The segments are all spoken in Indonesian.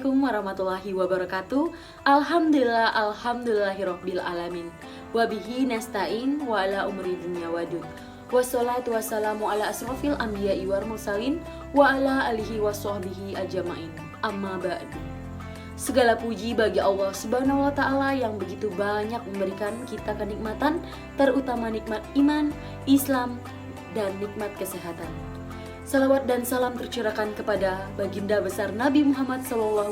Assalamualaikum warahmatullahi wabarakatuh. Alhamdulillahirabbil alamin. Wabihi nasta'in wa ala umri dunya wadud. Wassalatu wassalamu ala asrofil anbiya'i wal mursalin wa ala alihi wassohbihi ajma'in. Amma ba'du. Segala puji bagi Allah Subhanahu wa ta'ala yang begitu banyak memberikan kita kenikmatan, terutama nikmat iman, Islam, dan nikmat kesehatan. Salawat dan salam tercurahkan kepada baginda besar Nabi Muhammad SAW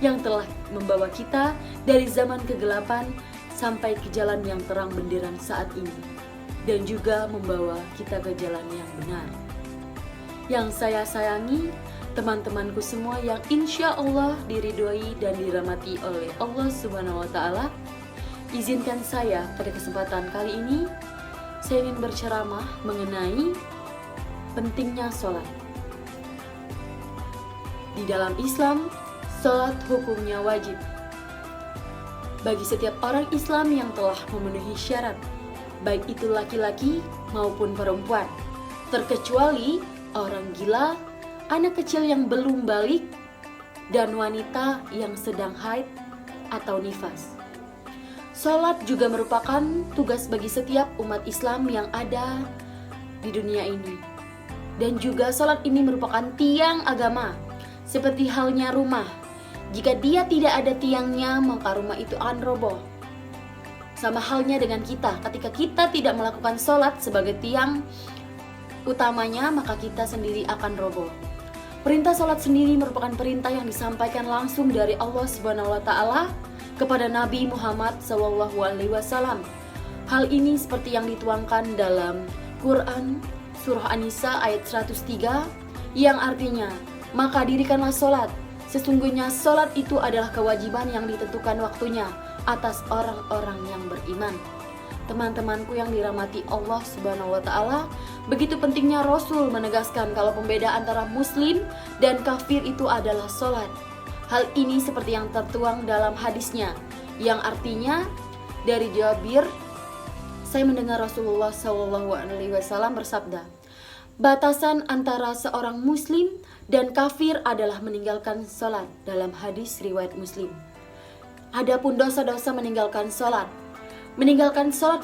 yang telah membawa kita dari zaman kegelapan sampai ke jalan yang terang benderang saat ini, dan juga membawa kita ke jalan yang benar. Yang saya sayangi, teman-temanku semua yang insya Allah diridhoi dan dirahmati oleh Allah Subhanahu wa ta'ala, izinkan saya pada kesempatan kali ini saya ingin berceramah mengenai pentingnya sholat. Di dalam Islam, sholat hukumnya wajib bagi setiap orang Islam yang telah memenuhi syarat, baik itu laki-laki maupun perempuan, terkecuali orang gila, anak kecil yang belum balik, dan wanita yang sedang haid atau nifas. Sholat juga merupakan tugas bagi setiap umat Islam yang ada di dunia ini. Dan juga sholat ini merupakan tiang agama, seperti halnya rumah. Jika dia tidak ada tiangnya, maka rumah itu akan roboh. Sama halnya dengan kita, ketika kita tidak melakukan sholat sebagai tiang utamanya, maka kita sendiri akan roboh. Perintah sholat sendiri merupakan perintah yang disampaikan langsung dari Allah Subhanahu wa ta'ala kepada Nabi Muhammad SAW. Hal ini seperti yang dituangkan dalam Quran Surah An-Nisa ayat 103 yang artinya, maka dirikanlah sholat. Sesungguhnya sholat itu adalah kewajiban yang ditentukan waktunya atas orang-orang yang beriman. Teman-temanku yang dirahmati Allah Subhanahu wa ta'ala, begitu pentingnya Rasul menegaskan kalau pembeda antara muslim dan kafir itu adalah sholat. Hal ini seperti yang tertuang dalam hadisnya, yang artinya dari Jabir, saya mendengar Rasulullah SAW bersabda, batasan antara seorang muslim dan kafir adalah meninggalkan sholat, dalam hadis riwayat Muslim. Adapun dosa-dosa meninggalkan sholat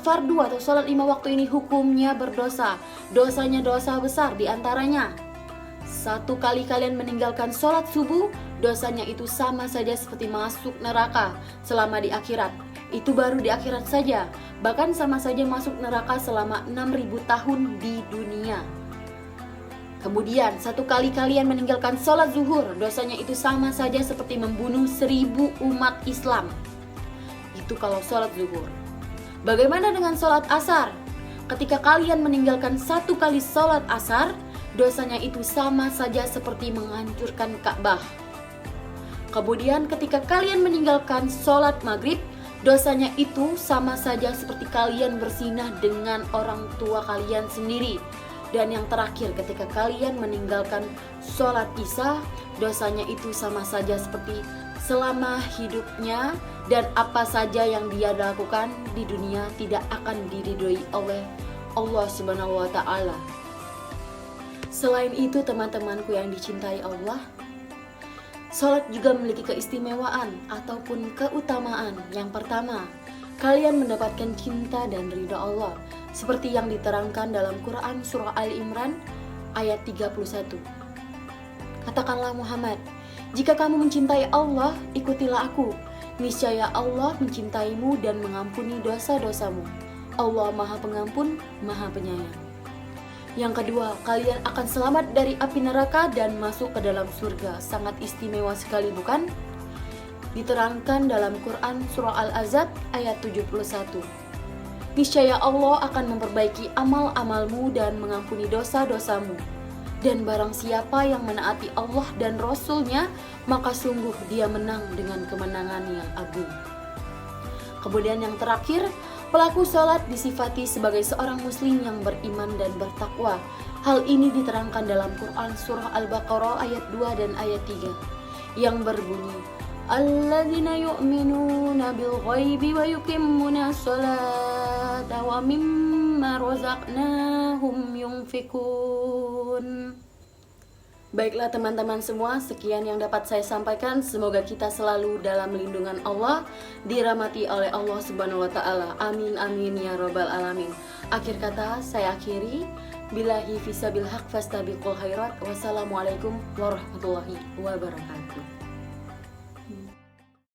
fardu atau sholat 5 waktu ini hukumnya berdosa. Dosanya dosa besar, diantaranya 1 kali kalian meninggalkan sholat subuh, dosanya itu sama saja seperti masuk neraka selama di akhirat. Itu baru di akhirat saja, bahkan sama saja masuk neraka selama 6.000 tahun di dunia. Kemudian 1 kali kalian meninggalkan sholat zuhur, dosanya itu sama saja seperti membunuh 1.000 umat Islam. Itu kalau sholat zuhur. Bagaimana dengan sholat asar? Ketika kalian meninggalkan 1 kali sholat asar, dosanya itu sama saja seperti menghancurkan Ka'bah. Kemudian ketika kalian meninggalkan sholat maghrib, dosanya itu sama saja seperti kalian berzinah dengan orang tua kalian sendiri. Dan yang terakhir, ketika kalian meninggalkan sholat isya, dosanya itu sama saja seperti selama hidupnya, dan apa saja yang dia lakukan di dunia tidak akan diridhoi oleh Allah Subhanahu wa ta'ala. Selain itu, teman-temanku yang dicintai Allah, sholat juga memiliki keistimewaan ataupun keutamaan. Yang pertama, kalian mendapatkan cinta dan ridha Allah, seperti yang diterangkan dalam Quran Surah Ali Imran ayat 31. Katakanlah Muhammad, jika kamu mencintai Allah, ikutilah aku. Niscaya Allah mencintaimu dan mengampuni dosa-dosamu. Allah Maha Pengampun, Maha Penyayang. Yang kedua, kalian akan selamat dari api neraka dan masuk ke dalam surga. Sangat istimewa sekali, bukan? Diterangkan dalam Quran Surah Al-Ahzab ayat 71. Niscaya Allah akan memperbaiki amal-amalmu dan mengampuni dosa-dosamu. Dan barang siapa yang menaati Allah dan Rasul-Nya, maka sungguh dia menang dengan kemenangan yang agung. Kemudian yang terakhir, pelaku sholat disifati sebagai seorang muslim yang beriman dan bertakwa. Hal ini diterangkan dalam Quran Surah Al-Baqarah ayat 2 dan ayat 3 yang berbunyi, alladzina yu'minuna bil ghaibi wa yuqimmuna sholata wa mimma razaqnahum yunfikun. Baiklah teman-teman semua, sekian yang dapat saya sampaikan. Semoga kita selalu dalam lindungan Allah, dirahmati oleh Allah Subhanahu wa taala. Amin amin ya robbal alamin. Akhir kata saya akhiri. Billahi fisabil haq fastabiqul khairat. Wassalamualaikum warahmatullahi wabarakatuh.